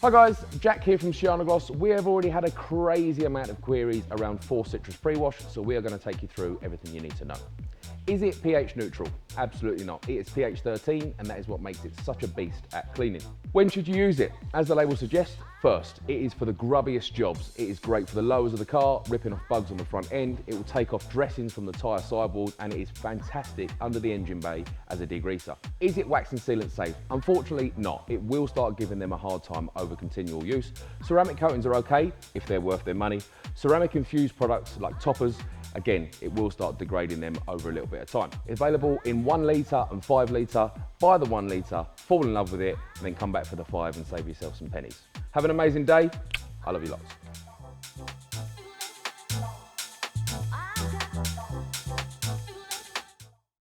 Hi guys, Jack here from Sealant. We have already had a crazy amount of queries around Forst citrus pre-wash, so we are going to take you through everything you need to know. Is it pH neutral? Absolutely not. It is pH 13, and that is what makes it such a beast at cleaning. When should you use it? As the label suggests, first. It is for the grubbiest jobs. It is great for the lowers of the car, ripping off bugs on the front end. It will take off dressings from the tyre sideboard, and it is fantastic under the engine bay as a degreaser. Is it wax and sealant safe? Unfortunately not. It will start giving them a hard time over continual use. Ceramic coatings are okay if they're worth their money. Ceramic infused products like toppers, again, it will start degrading them over a little bit of time. Available in 1 litre and 5 litre. Buy the 1 litre, fall in love with it, and then come back for the 5 and save yourself some pennies. Have an amazing day. I love you lots.